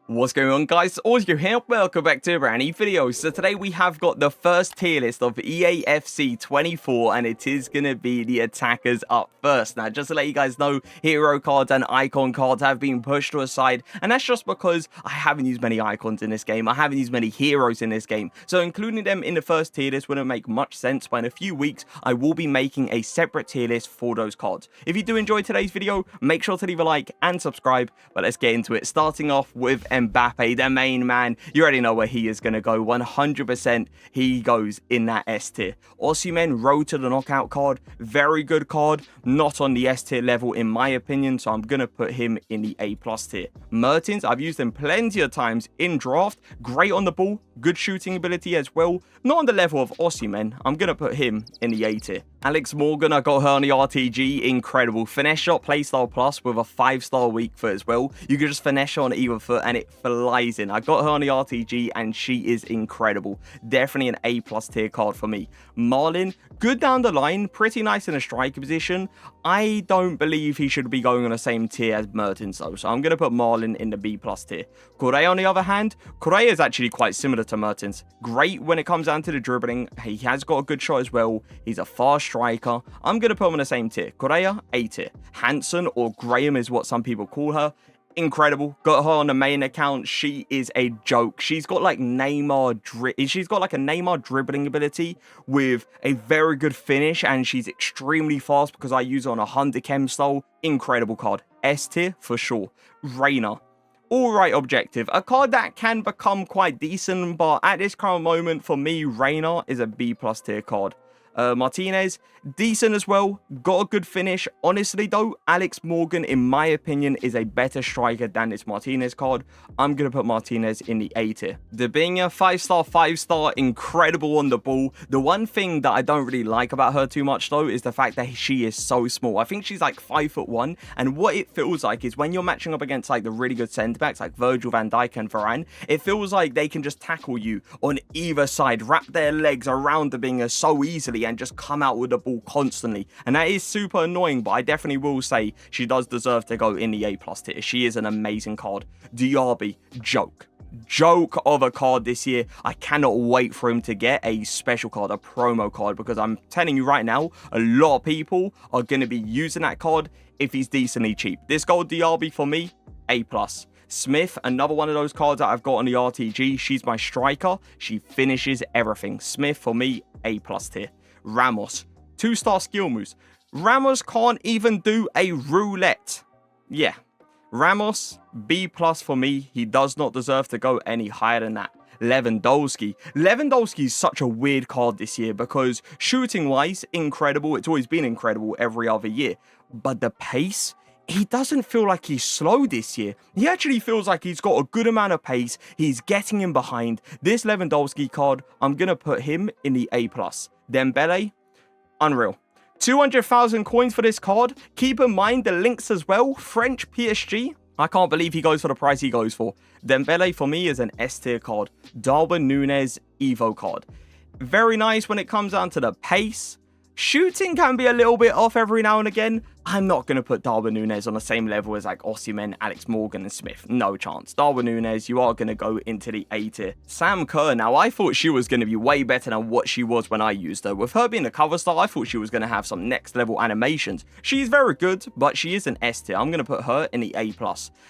What's going on, guys? Auzio here, welcome back to a brand new video. So today we have got the first tier list of EAFC 24 and it is going to be the attackers up first. Now just to let you guys know, hero cards and icon cards have been pushed to a side, and that's just because I haven't used many icons in this game, I haven't used many heroes in this game, so including them in the first tier list wouldn't make much sense. But in a few weeks I will be making a separate tier list for those cards. If you do enjoy today's video, make sure to leave a like and subscribe, but let's get into it, starting off with Mbappe, the main man. You already know where he is going to go. 100% he goes in that S tier. AuzioMF road to the knockout card, very good card, not on the S tier level in my opinion, so I'm going to put him in the A+ tier. Mertens, I've used him plenty of times in draft, great on the ball, good shooting ability as well, not on the level of AuzioMF, I'm going to put him in the A tier. Alex Morgan, I got her on the RTG, incredible. Finesse shot, playstyle plus with a 5-star weak foot as well. You can just finesse shot on either foot and it flies in. I got her on the RTG and she is incredible. Definitely an A+ tier card for me. Marlin, good down the line, pretty nice in a striker position. I don't believe he should be going on the same tier as Mertens though, so I'm going to put Marlin in the B+ tier. Correa on the other hand, Correa is actually quite similar to Mertens. Great when it comes down to the dribbling. He has got a good shot as well. He's a fast striker. I'm going to put him in the same tier. Correa, A tier. Hansen, or Graham is what some people call her, incredible. Got her on the main account. She is a joke. She's got like she's got like a Neymar dribbling ability with a very good finish, and she's extremely fast because I use her on a 100 chem style. Incredible card. S tier for sure. Reina, alright objective. A card that can become quite decent, but at this current moment for me, Reina is a B+ tier card. Martinez, decent as well, got a good finish. Honestly though, Alex Morgan in my opinion is a better striker than this Martinez card. I'm going to put Martinez in the A tier. Debinha, 5-star, incredible on the ball. The one thing that I don't really like about her too much though is the fact that she is so small. I think she's like 5'1", and what it feels like is when you're matching up against like the really good centre backs like Virgil van Dijk and Varane, it feels like they can just tackle you on either side, wrap their legs around Debinha so easily and just come out with the ball constantly, and that is super annoying. But I definitely will say she does deserve to go in the A+ tier. She is an amazing card. Diaby, joke of a card this year. I cannot wait for him to get a special card, a promo card, because I'm telling you right now, a lot of people are going to be using that card if he's decently cheap. This gold Diaby for me, A+. Smith, another one of those cards that I've got on the RTG. She's my striker. She finishes everything. Smith for me, A+ tier. Ramos, 2-star skill moves. Ramos can't even do a roulette. Yeah, Ramos, B+ for me. He does not deserve to go any higher than that. Lewandowski is such a weird card this year because shooting wise, incredible. It's always been incredible every other year, but the pace, he doesn't feel like he's slow this year. He actually feels like he's got a good amount of pace. He's getting in behind. This Lewandowski card, I'm going to put him in the A+. Dembele, unreal. 200,000 coins for this card. Keep in mind the links as well. French PSG. I can't believe he goes for the price he goes for. Dembele for me is an S tier card. Darwin Núñez Evo card. Very nice when it comes down to the pace. Shooting can be a little bit off every now and again. I'm not going to put Darwin Núñez on the same level as like AuzioMF, Alex Morgan and Smith. No chance. Darwin Núñez, you are going to go into the A tier. Sam Kerr, now I thought she was going to be way better than what she was when I used her. With her being a cover star, I thought she was going to have some next level animations. She's very good, but she is an S tier. I'm going to put her in the A+.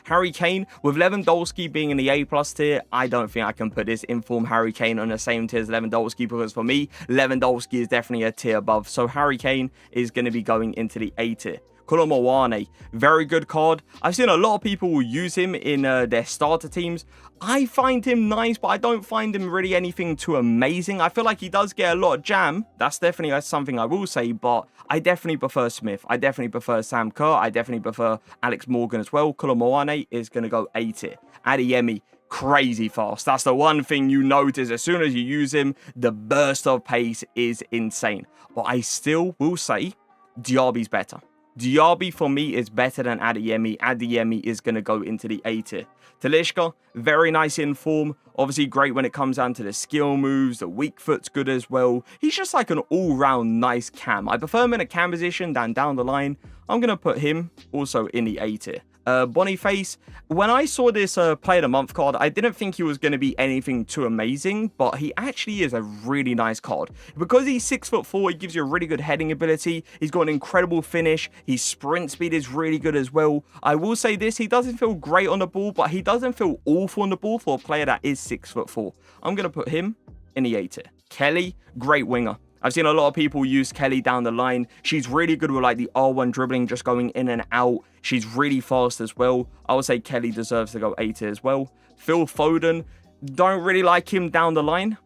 Harry Kane, with Lewandowski being in the A+ tier, I don't think I can put this inform Harry Kane on the same tier as Lewandowski, because for me, Lewandowski is definitely a tier above. So Harry Kane is going to be going into the A tier. Mohr, very good card. I've seen a lot of people use him in their starter teams. I find him nice, but I don't find him really anything too amazing. I feel like he does get a lot of jam. That's definitely something I will say, but I definitely prefer Smith. I definitely prefer Sam Kerr. I definitely prefer Alex Morgan as well. Mohr is going to go A tier. Adeyemi, crazy fast. That's the one thing you notice as soon as you use him. The burst of pace is insane. But I still will say Diaby's better. Diaby for me is better than Adeyemi. Adeyemi is going to go into the A tier. Talisca, very nice in form. Obviously great when it comes down to the skill moves. The weak foot's good as well. He's just like an all-round nice cam. I prefer him in a cam position than down the line. I'm going to put him also in the A tier. Boniface, when I saw this Player of the Month card, I didn't think he was going to be anything too amazing, but he actually is a really nice card. Because he's 6'4", he gives you a really good heading ability. He's got an incredible finish. His sprint speed is really good as well. I will say this, he doesn't feel great on the ball, but he doesn't feel awful on the ball for a player that is 6'4". I'm going to put him in the A tier. Kelly, great winger. I've seen a lot of people use Kelly down the line. She's really good with like the R1 dribbling, just going in and out. She's really fast as well. I would say Kelly deserves to go A tier as well. Phil Foden, don't really like him down the line.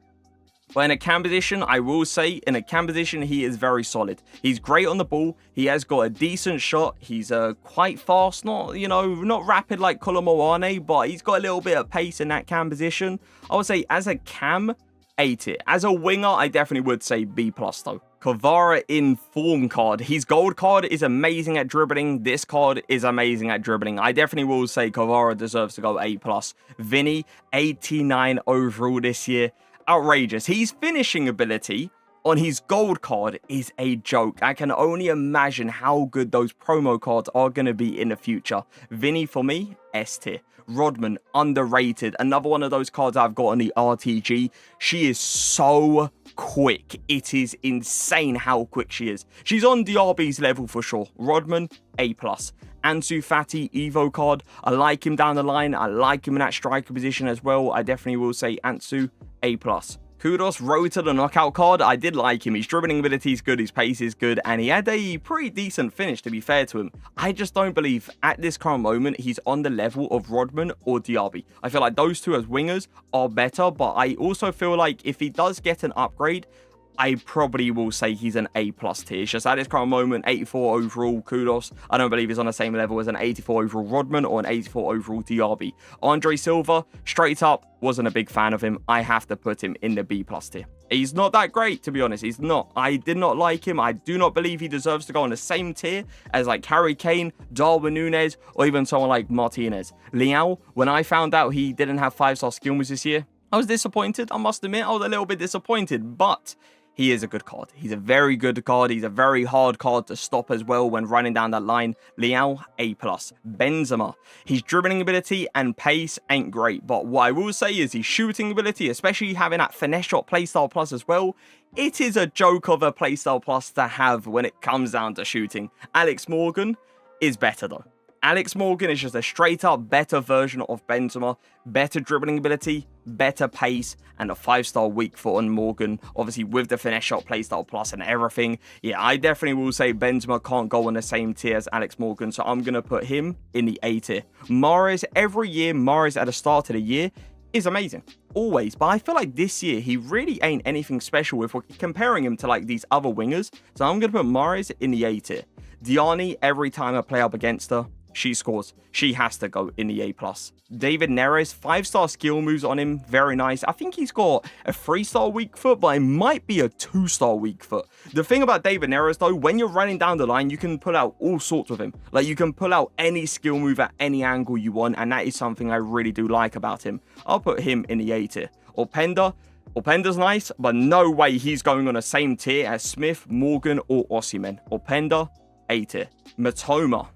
But in a cam position, I will say, in a cam position, he is very solid. He's great on the ball. He has got a decent shot. He's quite fast, not rapid like Colomoane, but he's got a little bit of pace in that cam position. I would say as a cam, A tier. As a winger, I definitely would say B+ though. Kvara in form card. His gold card is amazing at dribbling. This card is amazing at dribbling. I definitely will say Kvara deserves to go A+. Vinny, 89 overall this year. Outrageous. His finishing ability on his gold card is a joke. I can only imagine how good those promo cards are going to be in the future. Vinny, for me, S tier. Rodman, underrated. Another one of those cards I've got on the RTG. She is so quick. It is insane how quick she is. She's on DRB's level for sure. Rodman, A+. Ansu Fati, Evo card. I like him down the line. I like him in that striker position as well. I definitely will say Ansu, A+. Kudos, road to the knockout card. I did like him. His dribbling ability is good, his pace is good, and he had a pretty decent finish, to be fair to him. I just don't believe at this current moment he's on the level of Rodman or Diaby. I feel like those two as wingers are better, but I also feel like if he does get an upgrade, I probably will say he's an A+ tier. It's just at this current moment, 84 overall, kudos. I don't believe he's on the same level as an 84 overall Rodman or an 84 overall Diaby. Andre Silva, straight up, wasn't a big fan of him. I have to put him in the B+ tier. He's not that great, to be honest. He's not. I did not like him. I do not believe he deserves to go on the same tier as like Harry Kane, Darwin Núñez, or even someone like Martinez. Leão, when I found out he didn't have 5-star skill moves this year, I was disappointed. I must admit, I was a little bit disappointed, but he is a good card. He's a very good card. He's a very hard card to stop as well when running down that line. Leão, A+. Benzema. His dribbling ability and pace ain't great, but what I will say is his shooting ability, especially having that finesse shot playstyle plus as well, it is a joke of a playstyle plus to have when it comes down to shooting. Alex Morgan is better though. Alex Morgan is just a straight up better version of Benzema. Better dribbling ability, better pace, and a 5-star weak foot on Morgan. Obviously with the finesse shot playstyle plus and everything. Yeah, I definitely will say Benzema can't go on the same tier as Alex Morgan. So I'm going to put him in the A tier. Mahrez, every year Mahrez at the start of the year is amazing. Always. But I feel like this year he really ain't anything special if we're comparing him to like these other wingers. So I'm going to put Mahrez in the A tier. Diani, every time I play up against her, she scores. She has to go in the A+. David Neres, 5-star skill moves on him. Very nice. I think he's got a 3-star weak foot, but it might be a 2-star weak foot. The thing about David Neres, though, when you're running down the line, you can pull out all sorts of him. Like, you can pull out any skill move at any angle you want, and that is something I really do like about him. I'll put him in the A tier. Openda's nice, but no way he's going on the same tier as Smith, Morgan, or Osimhen. Openda, A tier. Matoma,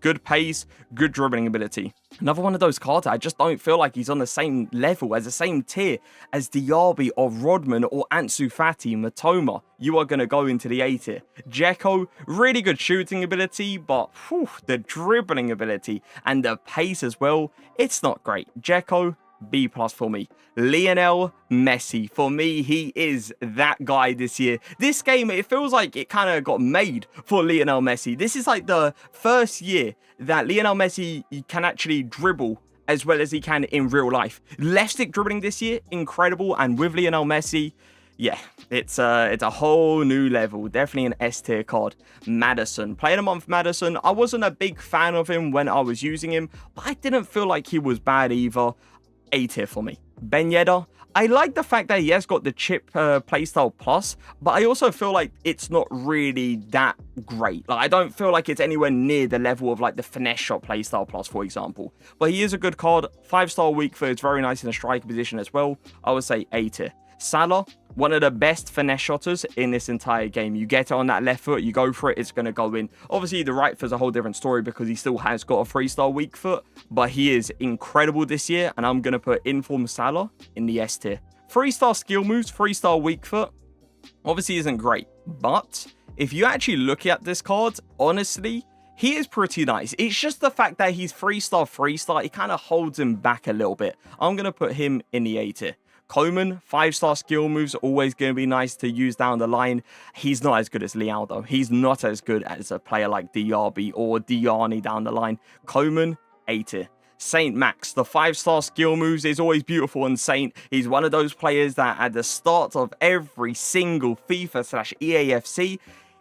good pace, good dribbling ability. Another one of those cards, I just don't feel like he's on the same level, as the same tier as Diaby or Rodman or Ansu Fati. Matoma, you are going to go into the A tier. Dzeko, really good shooting ability, but the dribbling ability and the pace as well, it's not great. Dzeko, B+ for me. Lionel Messi, for me, he is that guy this year. This game, it feels like it kind of got made for Lionel Messi. This is like the first year that Lionel Messi can actually dribble as well as he can in real life. Left stick dribbling this year, incredible. And with Lionel Messi, yeah, it's a whole new level. Definitely an S tier card. Maddison, Player of the Month Maddison. I wasn't a big fan of him when I was using him, but I didn't feel like he was bad either. A tier for me. Ben Yedder, I like the fact that he has got the chip playstyle plus, but I also feel like it's not really that great. Like, I don't feel like it's anywhere near the level of like the finesse shot playstyle plus, for example. But he is a good card. 5-star weak foot is very nice in a striker position as well. I would say A tier. Salah, one of the best finesse shotters in this entire game. You get it on that left foot, you go for it, it's going to go in. Obviously, the right foot's a whole different story because he still has got a 3-star weak foot, but he is incredible this year, and I'm going to put Inform Salah in the S tier. 3-star skill moves, 3-star weak foot, obviously isn't great, but if you actually look at this card, honestly, he is pretty nice. It's just the fact that he's 3-star, 3-star, it kind of holds him back a little bit. I'm going to put him in the A tier. Coman, 5-star skill moves, always going to be nice to use down the line. He's not as good as Leao, though. He's not as good as a player like Diaby or Diani down the line. Coman, A tier. Saint Max, the 5-star skill moves is always beautiful on Saint. He's one of those players that at the start of every single FIFA/EAFC,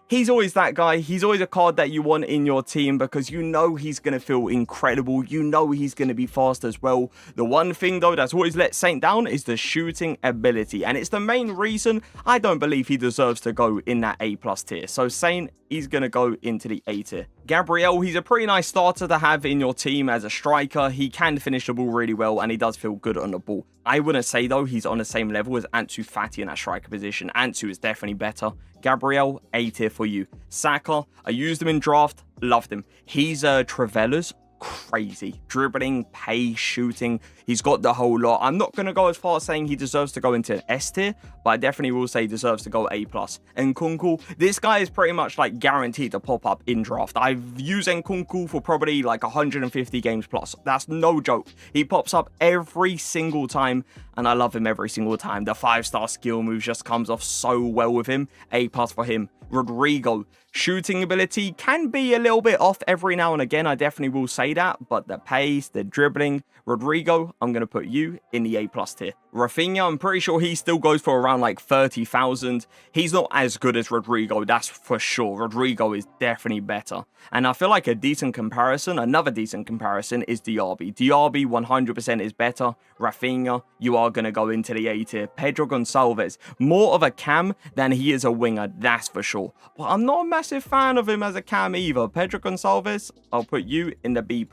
he's always that guy. He's always a card that you want in your team because you know he's going to feel incredible. You know he's going to be fast as well. The one thing, though, that's always let Saint down is the shooting ability. And it's the main reason I don't believe he deserves to go in that A+ tier. So Saint, he's going to go into the A tier. Gabriel, he's a pretty nice starter to have in your team as a striker. He can finish the ball really well, and he does feel good on the ball. I wouldn't say, though, he's on the same level as Ansu Fati in that striker position. Ansu is definitely better. Gabriel, A tier for you. Saka, I used him in draft, loved him. He's Trevella's crazy. Dribbling, pace, shooting. He's got the whole lot. I'm not going to go as far as saying he deserves to go into S tier, but I definitely will say he deserves to go A+. And Nkunku, this guy is pretty much like guaranteed to pop up in draft. I've used Nkunku for probably like 150 games plus. That's no joke. He pops up every single time, and I love him every single time. The 5-star skill move just comes off so well with him. A+ for him. Rodrigo, shooting ability can be a little bit off every now and again. I definitely will say that, but the pace, the dribbling, Rodrigo, I'm going to put you in the A+ tier. Rafinha, I'm pretty sure he still goes for around like 30,000. He's not as good as Rodrigo, that's for sure. Rodrigo is definitely better. And I feel like a decent comparison, another decent comparison is Diaby. Diaby 100% is better. Rafinha, you are going to go into the A tier. Pedro Gonçalves, more of a cam than he is a winger, that's for sure. But I'm not a massive fan of him as a cam either. Pedro Gonçalves, I'll put you in the B+.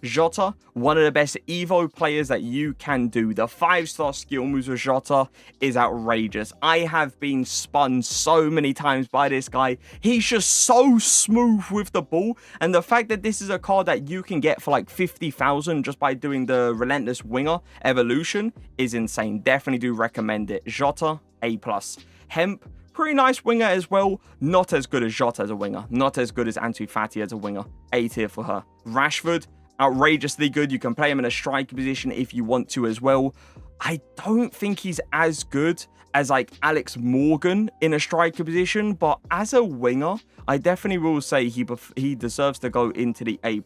Jota, one of the best Evo players that you can do. The 5-star skill moves with Jota is outrageous. I have been spun so many times by this guy. He's just so smooth with the ball, and the fact that this is a card that you can get for like 50,000 just by doing the Relentless Winger evolution is insane. Definitely do recommend it. Jota, A+. Hemp, pretty nice winger as well. Not as good as Jota as a winger. Not as good as Ansu Fati as a winger. A tier for her. Rashford, outrageously good. You can play him in a striker position if you want to as well. I don't think he's as good as like Alex Morgan in a striker position, but as a winger, I definitely will say he deserves to go into the A+.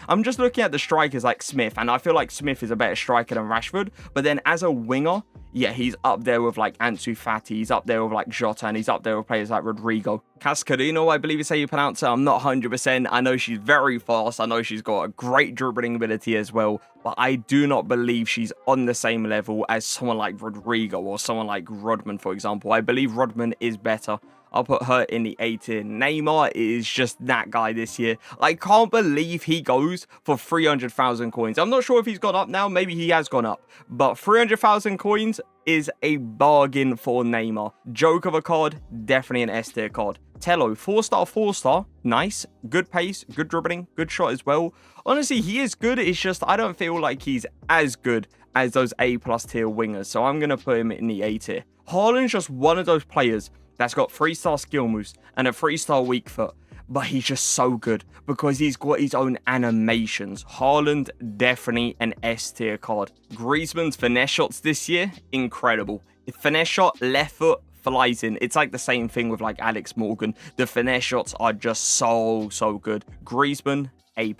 I'm just looking at the strikers like Smith, and I feel like Smith is a better striker than Rashford, but then as a winger, yeah, he's up there with like Ansu Fati, he's up there with like Jota, and he's up there with players like Rodrigo. Cascarino, I believe is how you pronounce it. I'm not 100%. I know she's very fast. I know she's got a great dribbling ability as well, but I do not believe she's on the same level as someone like Rodrigo or someone like Rodman, for example. I believe Rodman is better. I'll put her in the A tier. Neymar is just that guy this year. I can't believe he goes for 300,000 coins. I'm not sure if he's gone up now. Maybe he has gone up. But 300,000 coins is a bargain for Neymar. Joke of a card. Definitely an S tier card. Tello, 4-star, 4-star. Nice. Good pace. Good dribbling. Good shot as well. Honestly, he is good. It's just I don't feel like he's as good as those A+ tier wingers. So I'm going to put him in the A tier. Haaland's just one of those players that's got 3-star skill moves and a 3-star weak foot, but he's just so good because he's got his own animations. Haaland, definitely an S tier card. Griezmann's finesse shots this year, incredible. Finesse shot, left foot, flies in. It's like the same thing with like Alex Morgan. The finesse shots are just so good. Griezmann, A+.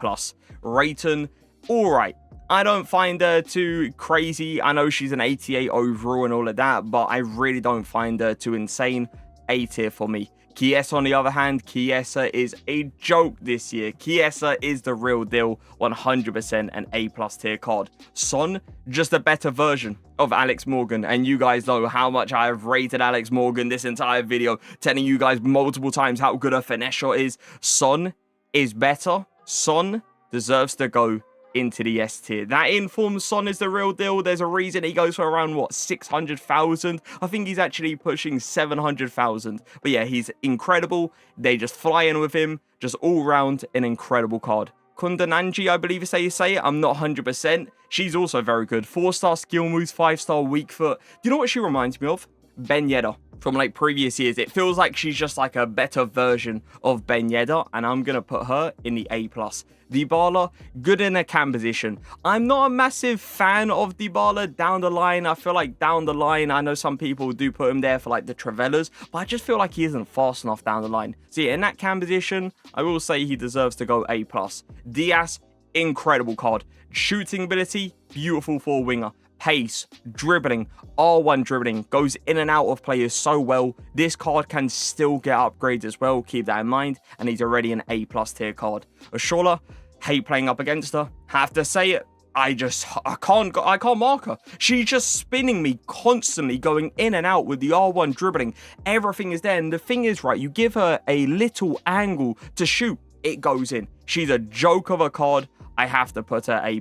Rayton, alright. I don't find her too crazy. I know she's an 88 overall and all of that, but I really don't find her too insane. A tier for me. Chiesa, on the other hand, Chiesa is a joke this year. Chiesa is the real deal, 100% an A+ tier card. Son, just a better version of Alex Morgan, and you guys know how much I have rated Alex Morgan this entire video, telling you guys multiple times how good a finesse shot is. Son is better. Son deserves to go into the S tier. That informed Son is the real deal. There's a reason he goes for around, what, 600,000? I think he's actually pushing 700,000. But yeah, he's incredible. They just fly in with him. Just all round an incredible card. Kundananji, I believe is how you say it. I'm not 100%. She's also very good. 4-star skill moves, 5-star weak foot. Do you know what she reminds me of? Ben Yedder from like previous years. It feels like she's just like a better version of Ben Yedder, and I'm going to put her in the A+. Dybala, good in a cam position. I'm not a massive fan of Dybala down the line. I feel like down the line, I know some people do put him there for like the Travellas, but I just feel like he isn't fast enough down the line. So yeah, in that cam position, I will say he deserves to go A+. Diaz, incredible card. Shooting ability, beautiful for winger. Pace, dribbling, R1 dribbling, goes in and out of players so well. This card can still get upgrades as well, keep that in mind, and he's already an A+ tier card. Ashola, hate playing up against her, have to say it, I can't mark her. She's just spinning me constantly, going in and out with the R1 dribbling. Everything is there, and the thing is, right, you give her a little angle to shoot, it goes in. She's a joke of a card. I have to put her A+.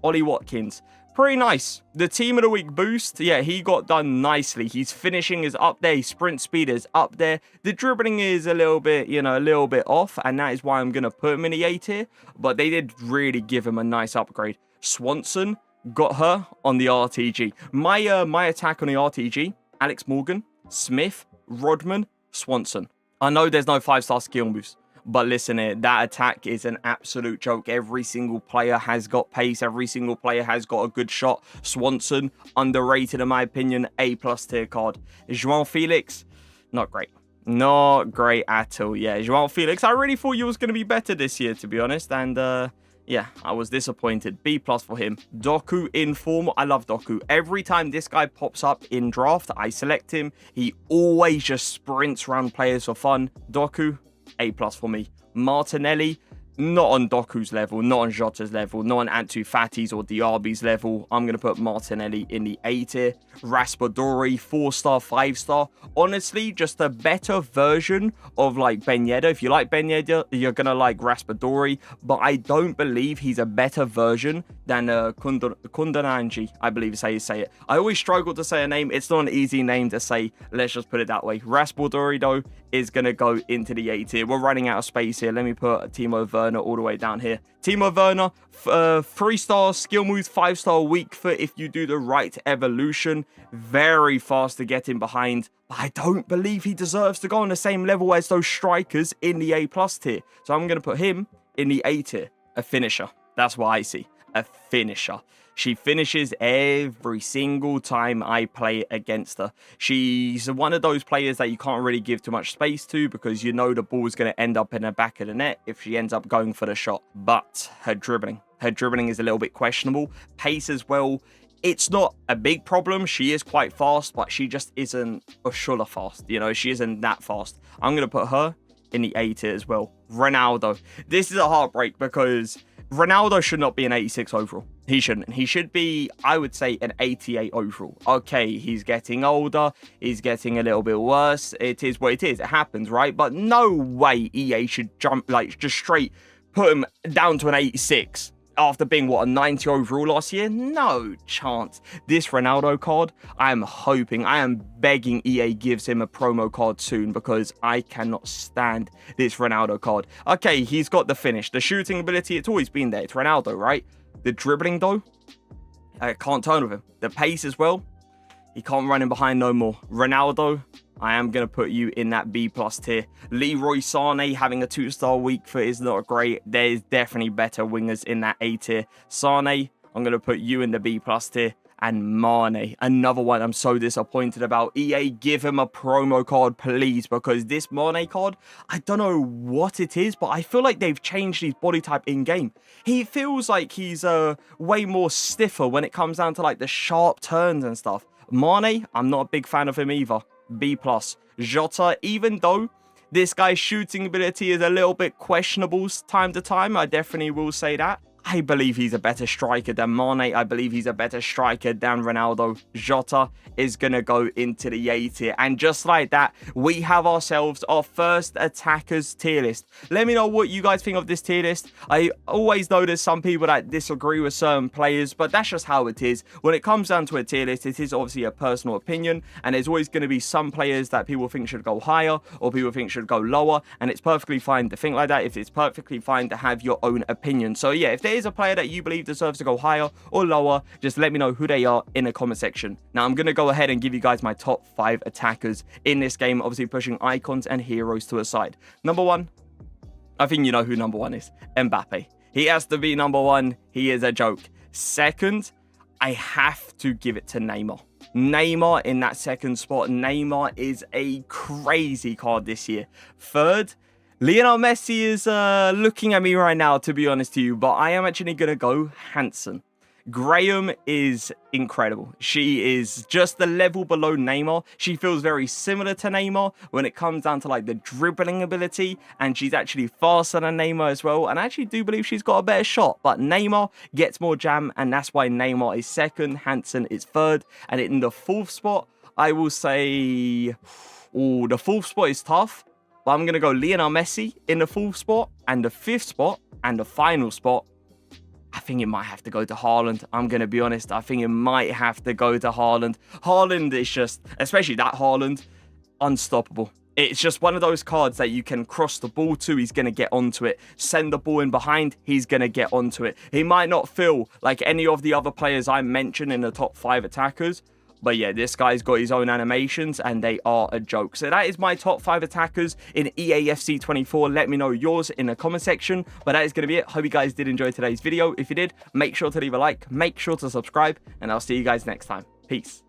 Ollie Watkins, pretty nice. The team of the week boost, yeah, he got done nicely. His finishing is up there. His sprint speed is up there. The dribbling is a little bit, a little bit off, and that is why I'm going to put him in the A tier. But they did really give him a nice upgrade. Swanson, got her on the RTG. My attack on the RTG, Alex Morgan, Smith, Rodman, Swanson. I know there's no 5-star skill moves, but listen here, that attack is an absolute joke. Every single player has got pace. Every single player has got a good shot. Swanson, underrated in my opinion. A+ tier card. João Felix, not great. Not great at all. Yeah, João Felix, I really thought he was going to be better this year, to be honest. And yeah, I was disappointed. B+ for him. Doku in form. I love Doku. Every time this guy pops up in draft, I select him. He always just sprints around players for fun. Doku, A+ for me. Martinelli, not on Doku's level, not on Jota's level, not on Ansu Fati's or Diaby's level. I'm going to put Martinelli in the A tier. Raspadori, 4-star, 5-star. Honestly, just a better version of like Ben Yedder. If you like Ben Yedder, you're going to like Raspadori. But I don't believe he's a better version than Kundananji, I believe is how you say it. I always struggle to say a name. It's not an easy name to say. Let's just put it that way. Raspadori, though, is going to go into the A tier. We're running out of space here. Let me put Timo Werner all the way down here. Timo Werner, 3-star skill moves, 5-star weak foot if you do the right evolution. Very fast to get in behind. But I don't believe he deserves to go on the same level as those strikers in the A+ tier. So I'm going to put him in the A tier. A finisher. That's what I see. A finisher. She finishes every single time I play against her. She's one of those players that you can't really give too much space to because you know the ball is going to end up in the back of the net if she ends up going for the shot. But her dribbling is a little bit questionable. Pace as well. It's not a big problem. She is quite fast, but she just isn't Ashola fast. She isn't that fast. I'm going to put her in the A tier as well. Ronaldo. This is a heartbreak because Ronaldo should not be an 86 overall. He shouldn't. He should be, I would say, an 88 overall. Okay, he's getting older. He's getting a little bit worse. It is what it is. It happens, right? But no way EA should jump, like, just straight put him down to an 86 after being, what, a 90 overall last year? No chance. This Ronaldo card, I am begging EA gives him a promo card soon because I cannot stand this Ronaldo card. Okay, he's got the finish. The shooting ability, it's always been there. It's Ronaldo, right? The dribbling, though, I can't turn with him. The pace as well, he can't run in behind no more. Ronaldo, I am going to put you in that B+ tier. Leroy Sané having a 2-star weak foot is not great. There's definitely better wingers in that A tier. Sané, I'm going to put you in the B+ tier. And Mane, another one I'm so disappointed about. EA, give him a promo card, please, because this Mane card, I don't know what it is, but I feel like they've changed his body type in-game. He feels like he's way more stiffer when it comes down to like the sharp turns and stuff. Mane, I'm not a big fan of him either. B+. Jota, even though this guy's shooting ability is a little bit questionable time to time, I definitely will say that. I believe he's a better striker than Mane. I believe he's a better striker than Ronaldo. Jota is going to go into the A tier. And just like that, we have ourselves our first attackers tier list. Let me know what you guys think of this tier list. I always know there's some people that disagree with certain players, but that's just how it is. When it comes down to a tier list, it is obviously a personal opinion. And there's always going to be some players that people think should go higher or people think should go lower. And it's perfectly fine to think like that. If it's perfectly fine to have your own opinion. So yeah, if there is a player that you believe deserves to go higher or lower, just let me know who they are in the comment section. Now I'm going to go ahead and give you guys my top 5 attackers in this game, obviously pushing icons and heroes to a side. Number 1, I think you know who number 1 is. Mbappe. He has to be number 1. He is a joke. Second, I have to give it to Neymar. Neymar in that second spot. Neymar is a crazy card this year. Third, Lionel Messi is looking at me right now, to be honest to you, but I am actually going to go Hansen. Graham is incredible. She is just the level below Neymar. She feels very similar to Neymar when it comes down to like the dribbling ability, and she's actually faster than Neymar as well. And I actually do believe she's got a better shot, but Neymar gets more jam, and that's why Neymar is second, Hansen is third, and in the 4th spot, I will say, oh, the 4th spot is tough. But I'm going to go Lionel Messi in the 4th spot, and the 5th spot, and the final spot, I think it might have to go to Haaland. I'm going to be honest. I think it might have to go to Haaland. Haaland is just, especially that Haaland, unstoppable. It's just one of those cards that you can cross the ball to. He's going to get onto it. Send the ball in behind. He's going to get onto it. He might not feel like any of the other players I mentioned in the top 5 attackers. But yeah, this guy's got his own animations and they are a joke. So that is my top 5 attackers in EAFC 24. Let me know yours in the comment section. But that is going to be it. Hope you guys did enjoy today's video. If you did, make sure to leave a like, make sure to subscribe, and I'll see you guys next time. Peace.